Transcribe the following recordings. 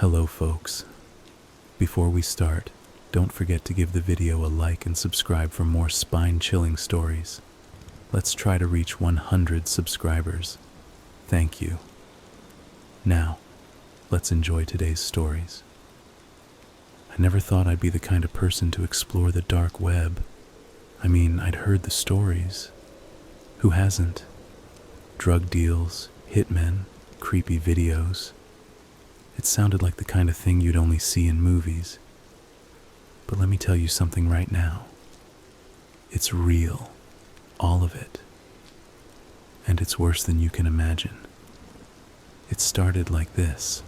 Hello folks. Before we start, don't forget to give the video a like and subscribe for more spine-chilling stories. Let's try to reach 100 subscribers. Thank you. Now, let's enjoy today's stories. I never thought I'd be the kind of person to explore the dark web. I'd heard the stories. Who hasn't? Drug deals, hitmen, creepy videos. It sounded like the kind of thing you'd only see in movies. But let me tell you something right now. It's real. All of it. And it's worse than you can imagine. It started like this.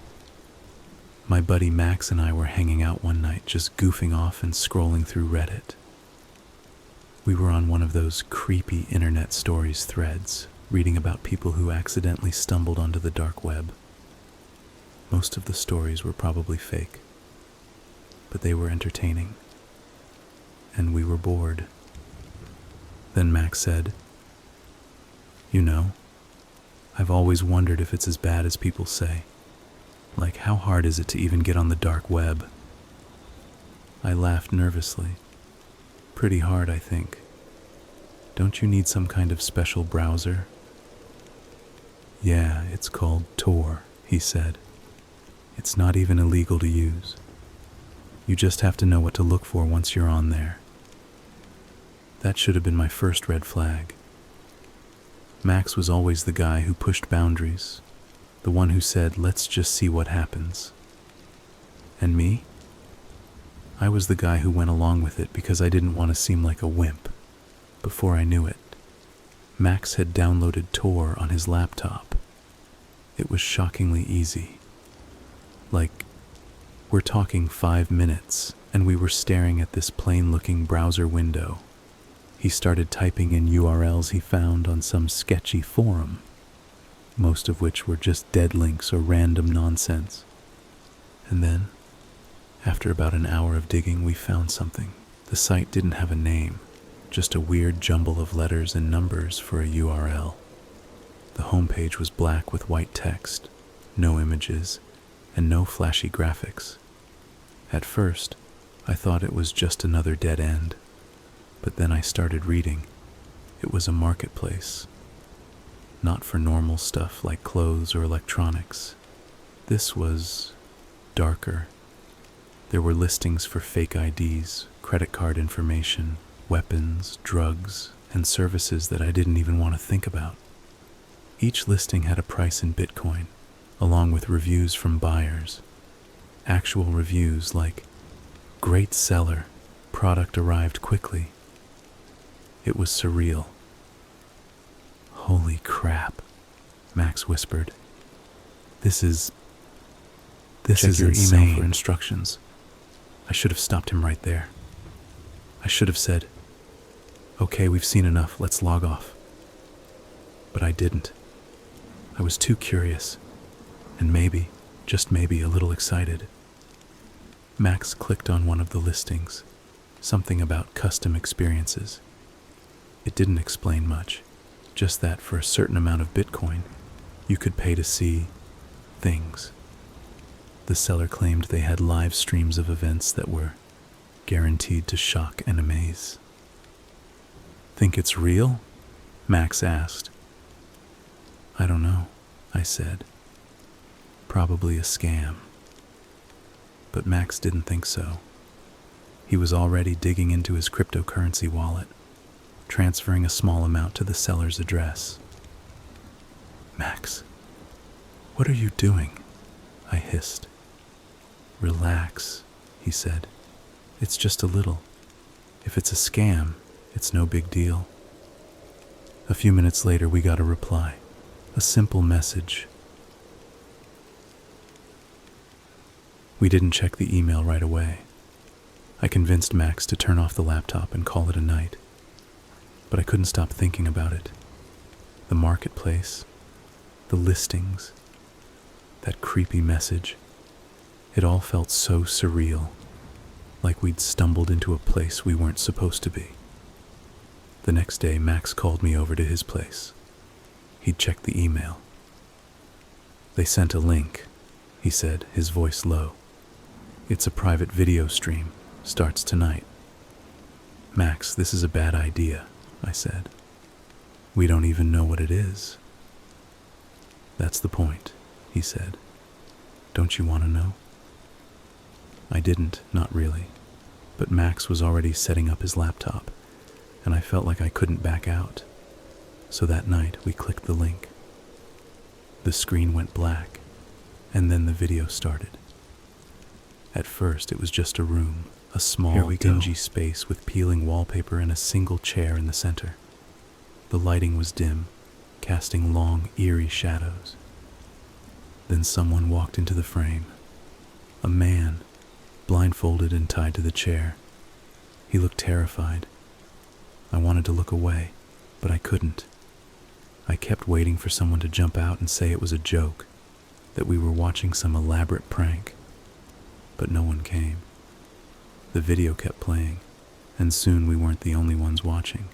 My buddy Max and I were hanging out one night, just goofing off and scrolling through Reddit. We were on one of those creepy internet stories threads, reading about people who accidentally stumbled onto the dark web. Most of the stories were probably fake, but they were entertaining, and we were bored. Then Max said, I've always wondered if it's as bad as people say. Like, how hard is it to even get on the dark web? I laughed nervously. Pretty hard, I think. Don't you need some kind of special browser? Yeah, it's called Tor, he said. It's not even illegal to use. You just have to know what to look for once you're on there. That should have been my first red flag. Max was always the guy who pushed boundaries, the one who said, let's just see what happens. And me? I was the guy who went along with it because I didn't want to seem like a wimp. Before I knew it, Max had downloaded Tor on his laptop. It was shockingly easy. Like, we're talking 5 minutes, and we were staring at this plain-looking browser window. He started typing in URLs he found on some sketchy forum, most of which were just dead links or random nonsense. And then, after about an hour of digging, we found something. The site didn't have a name, just a weird jumble of letters and numbers for a URL. The homepage was black with white text, no images, and no flashy graphics. At first, I thought it was just another dead end, but then I started reading. It was a marketplace. Not for normal stuff like clothes or electronics. This was darker. There were listings for fake IDs, credit card information, weapons, drugs, and services that I didn't even want to think about. Each listing had a price in Bitcoin, along with reviews from buyers. Actual reviews like, great seller, product arrived quickly. It was surreal. Holy crap, Max whispered. This is your insane. Email for instructions. I should have stopped him right there. I should have said, okay, we've seen enough, let's log off. But I didn't. I was too curious, and maybe, just maybe, a little excited. Max clicked on one of the listings, something about custom experiences. It didn't explain much, just that for a certain amount of Bitcoin, you could pay to see things. The seller claimed they had live streams of events that were guaranteed to shock and amaze. Think it's real? Max asked. I don't know, I said. Probably a scam. But Max didn't think so. He was already digging into his cryptocurrency wallet, transferring a small amount to the seller's address. Max, what are you doing? I hissed. Relax, he said. It's just a little. If it's a scam, it's no big deal. A few minutes later, we got a reply. A simple message. We didn't check the email right away. I convinced Max to turn off the laptop and call it a night. But I couldn't stop thinking about it. The marketplace, the listings, that creepy message. It all felt so surreal, like we'd stumbled into a place we weren't supposed to be. The next day, Max called me over to his place. He'd checked the email. They sent a link. he said, his voice low. "It's a private video stream. Starts tonight." "Max, this is a bad idea," I said. "We don't even know what it is." "That's the point," he said. "Don't you want to know?" I didn't, not really. But Max was already setting up his laptop, and I felt like I couldn't back out. So that night, we clicked the link. The screen went black, and then the video started. At first, it was just a room, a small, dingy space with peeling wallpaper and a single chair in the center. The lighting was dim, casting long, eerie shadows. Then someone walked into the frame. A man, blindfolded and tied to the chair. He looked terrified. I wanted to look away, but I couldn't. I kept waiting for someone to jump out and say it was a joke, that we were watching some elaborate prank. But no one came. The video kept playing, and soon we weren't the only ones watching.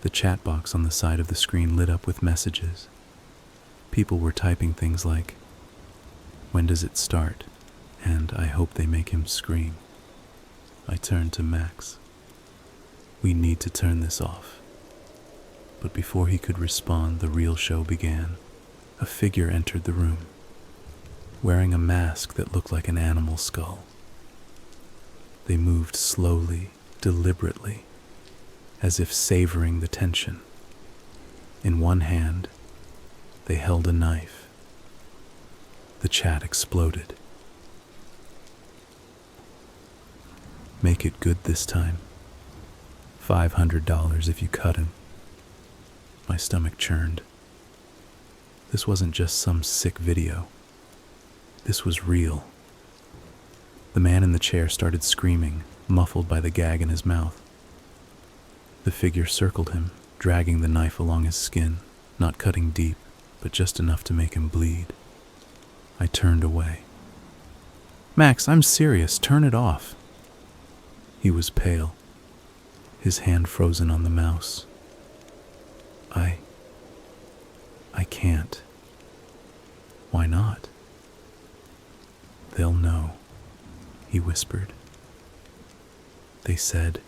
The chat box on the side of the screen lit up with messages. People were typing things like, "When does it start?" and "I hope they make him scream." I turned to Max. "We need to turn this off." But before he could respond, the real show began. A figure entered the room, wearing a mask that looked like an animal skull. They moved slowly, deliberately, as if savoring the tension. In one hand, they held a knife. The chat exploded. "Make it good this time. $500 if you cut him." My stomach churned. This wasn't just some sick video. This was real. The man in the chair started screaming, muffled by the gag in his mouth. The figure circled him, dragging the knife along his skin, not cutting deep, but just enough to make him bleed. I turned away. "Max, I'm serious. Turn it off." He was pale, his hand frozen on the mouse. I can't." "Why not?" "They'll know," he whispered. They said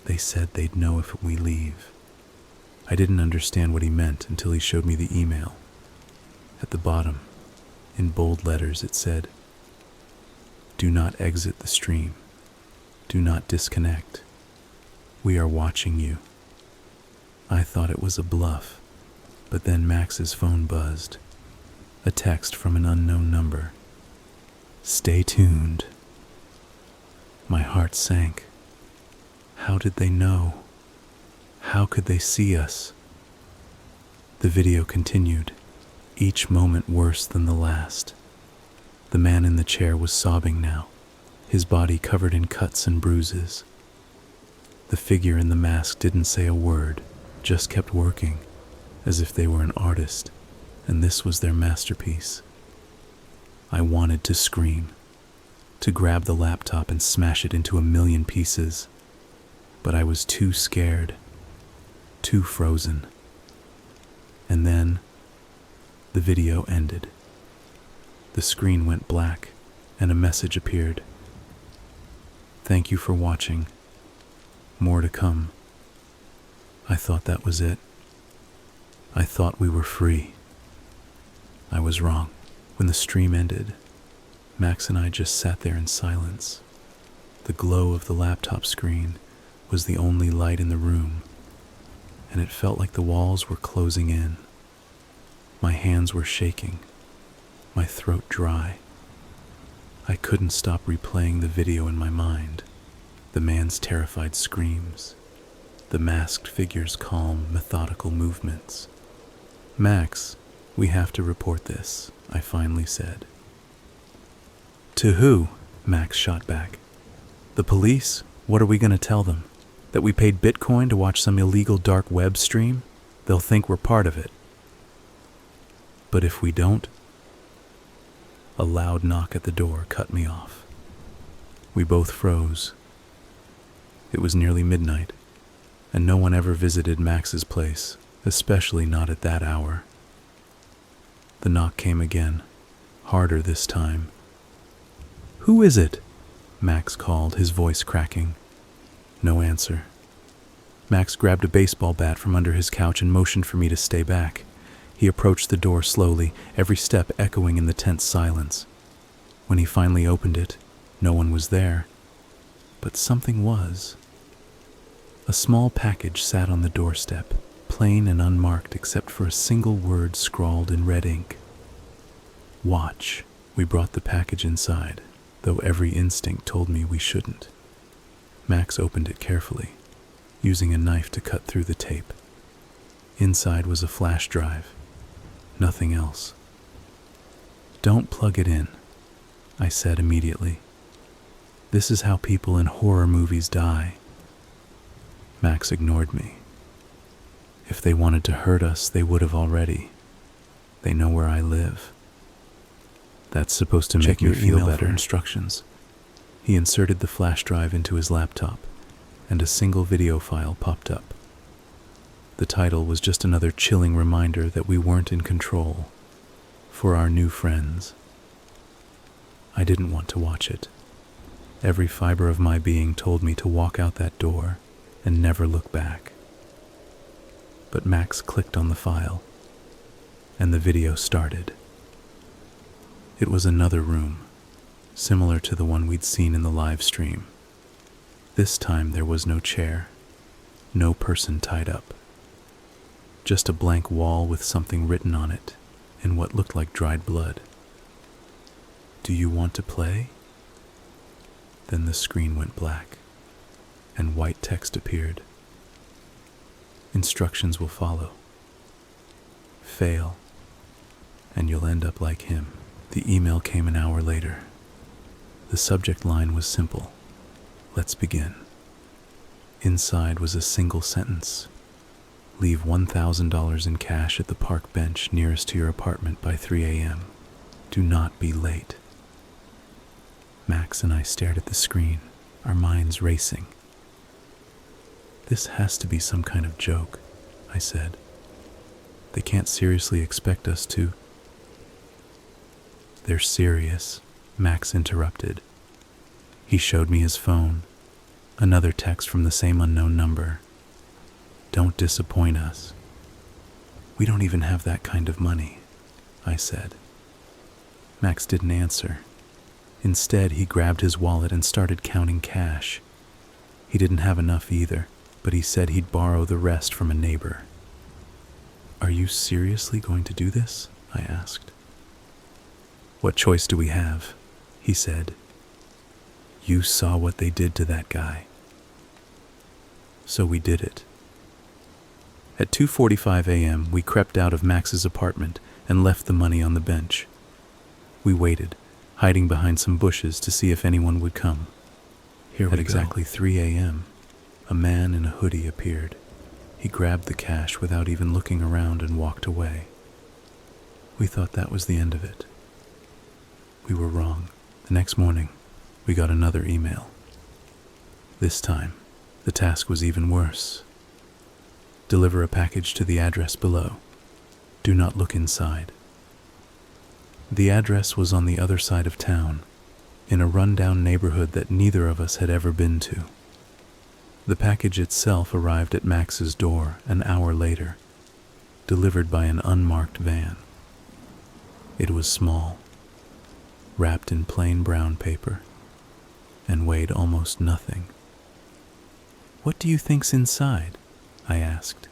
they'd know if we leave." I didn't understand what he meant until he showed me the email. At the bottom, in bold letters, it said, "Do not exit the stream. Do not disconnect. We are watching you." I thought it was a bluff, but then Max's phone buzzed. A text from an unknown number. "Stay tuned." My heart sank. How did they know? How could they see us? The video continued, each moment worse than the last. The man in the chair was sobbing now, his body covered in cuts and bruises. The figure in the mask didn't say a word, just kept working, as if they were an artist, and this was their masterpiece. I wanted to scream, to grab the laptop and smash it into a million pieces, but I was too scared, too frozen. And then, the video ended. The screen went black, and a message appeared. "Thank you for watching. More to come." I thought that was it. I thought we were free. I was wrong. When the stream ended, Max and I just sat there in silence. The glow of the laptop screen was the only light in the room, and it felt like the walls were closing in. My hands were shaking, my throat dry. I couldn't stop replaying the video in my mind. The man's terrified screams, the masked figure's calm, methodical movements. "Max, we have to report this," I finally said. "To who?" Max shot back. "The police? What are we going to tell them? That we paid Bitcoin to watch some illegal dark web stream? They'll think we're part of it." "But if we don't?" A loud knock at the door cut me off. We both froze. It was nearly midnight, and no one ever visited Max's place, especially not at that hour. The knock came again, harder this time. "Who is it?" Max called, his voice cracking. No answer. Max grabbed a baseball bat from under his couch and motioned for me to stay back. He approached the door slowly, every step echoing in the tense silence. When he finally opened it, no one was there. But something was. A small package sat on the doorstep, plain and unmarked except for a single word scrawled in red ink. "Watch." We brought the package inside, though every instinct told me we shouldn't. Max opened it carefully, using a knife to cut through the tape. Inside was a flash drive. Nothing else. "Don't plug it in," I said immediately. "This is how people in horror movies die." Max ignored me. "If they wanted to hurt us, they would have already. They know where I live." "That's supposed to make me feel better." Instructions. He inserted the flash drive into his laptop, and a single video file popped up. The title was just another chilling reminder that we weren't in control. For our new friends. I didn't want to watch it. Every fiber of my being told me to walk out that door and never look back. But Max clicked on the file, and the video started. It was another room, similar to the one we'd seen in the live stream. This time there was no chair, no person tied up. Just a blank wall with something written on it in what looked like dried blood. "Do you want to play?" Then the screen went black, and white text appeared. "Instructions will follow. Fail, and you'll end up like him." The email came an hour later. The subject line was simple: "Let's begin." Inside was a single sentence: "Leave $1,000 in cash at the park bench nearest to your apartment by 3 a.m. Do not be late." Max and I stared at the screen, our minds racing. "This has to be some kind of joke," I said. "They can't seriously expect us to—" "They're serious," Max interrupted. He showed me his phone, another text from the same unknown number. "Don't disappoint us." "We don't even have that kind of money," I said. Max didn't answer. Instead, he grabbed his wallet and started counting cash. He didn't have enough either, but he said he'd borrow the rest from a neighbor. "Are you seriously going to do this?" I asked. "What choice do we have?" he said. "You saw what they did to that guy." So we did it. At 2:45 a.m., we crept out of Max's apartment and left the money on the bench. We waited, hiding behind some bushes to see if anyone would come. At exactly 3 a.m., a man in a hoodie appeared. He grabbed the cash without even looking around and walked away. We thought that was the end of it. We were wrong. The next morning, we got another email. This time, the task was even worse. "Deliver a package to the address below. Do not look inside." The address was on the other side of town, in a rundown neighborhood that neither of us had ever been to. The package itself arrived at Max's door an hour later, delivered by an unmarked van. It was small, wrapped in plain brown paper, and weighed almost nothing. "What do you think's inside?" I asked.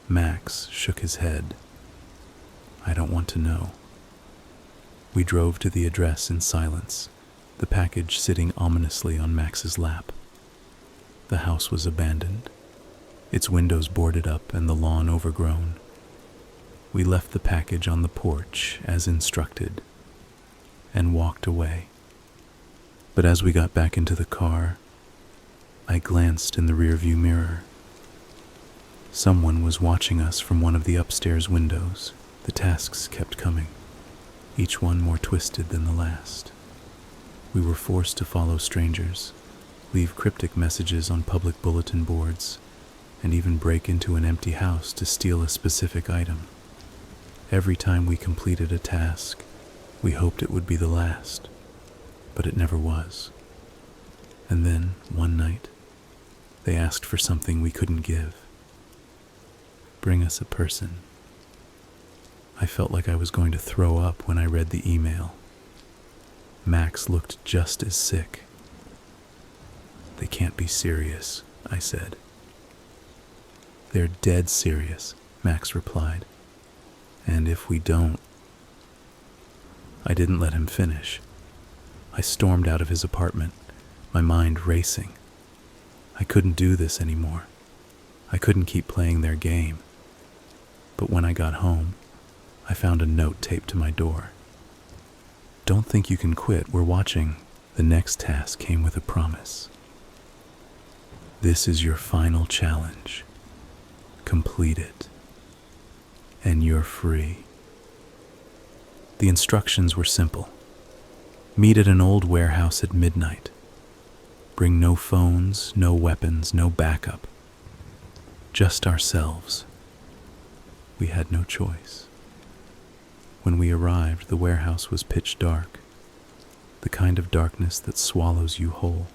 Max shook his head. "I don't want to know." We drove to the address in silence, the package sitting ominously on Max's lap. The house was abandoned, its windows boarded up and the lawn overgrown. We left the package on the porch as instructed and walked away. But as we got back into the car, I glanced in the rearview mirror. Someone was watching us from one of the upstairs windows. The tasks kept coming, each one more twisted than the last. We were forced to follow strangers, leave cryptic messages on public bulletin boards, and even break into an empty house to steal a specific item. Every time we completed a task, We hoped it would be the last, but it never was. And then, one night, they asked for something we couldn't give. Bring us a person. I felt like I was going to throw up when I read the email. Max looked just as sick. They can't be serious, I said. They're dead serious, Max replied. And if we don't... I didn't let him finish. I stormed out of his apartment, my mind racing. I couldn't do this anymore. I couldn't keep playing their game. But when I got home, I found a note taped to my door. Don't think you can quit, we're watching. The next task came with a promise. This is your final challenge. Complete it. And you're free. The instructions were simple. Meet at an old warehouse at midnight. Bring no phones, no weapons, no backup. Just ourselves. We had no choice. When we arrived, the warehouse was pitch dark, the kind of darkness that swallows you whole.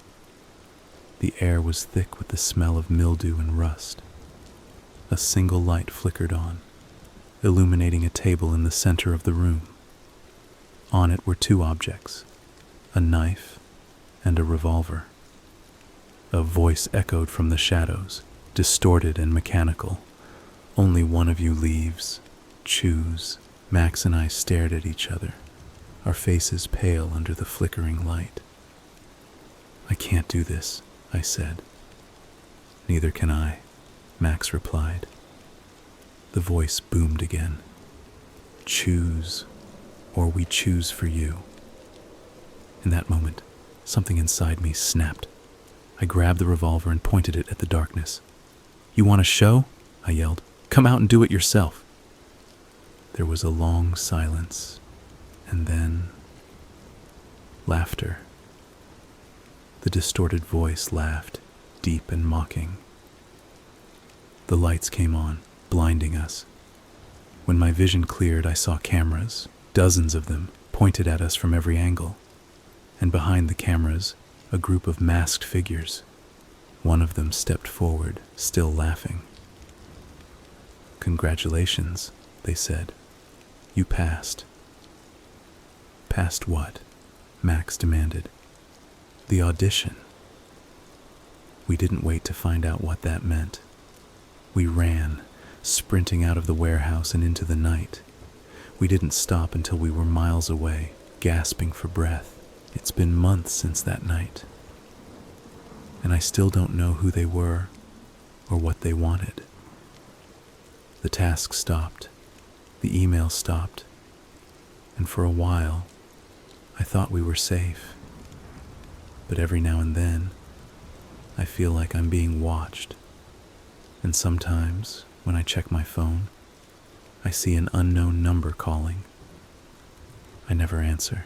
The air was thick with the smell of mildew and rust. A single light flickered on, illuminating a table in the center of the room. On it were two objects, a knife and a revolver. A voice echoed from the shadows, distorted and mechanical. Only one of you leaves. Choose. Max and I stared at each other, our faces pale under the flickering light. I can't do this, I said. Neither can I, Max replied. The voice boomed again. Choose, or we choose for you. In that moment, something inside me snapped. I grabbed the revolver and pointed it at the darkness. You want a show? I yelled. Come out and do it yourself. There was a long silence, and then laughter. The distorted voice laughed, deep and mocking. The lights came on, blinding us. When my vision cleared, I saw cameras, dozens of them, pointed at us from every angle. And behind the cameras, a group of masked figures. One of them stepped forward, still laughing. Congratulations, they said. You passed. Passed what? Max demanded. The audition. We didn't wait to find out what that meant. We ran, sprinting out of the warehouse and into the night. We didn't stop until we were miles away, gasping for breath. It's been months since that night. And I still don't know who they were or what they wanted. The task stopped. The email stopped. And for a while, I thought we were safe. But every now and then, I feel like I'm being watched. And sometimes, when I check my phone, I see an unknown number calling. I never answer.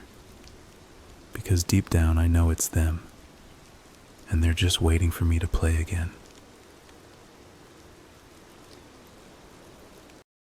Because deep down I know it's them, and they're just waiting for me to play again.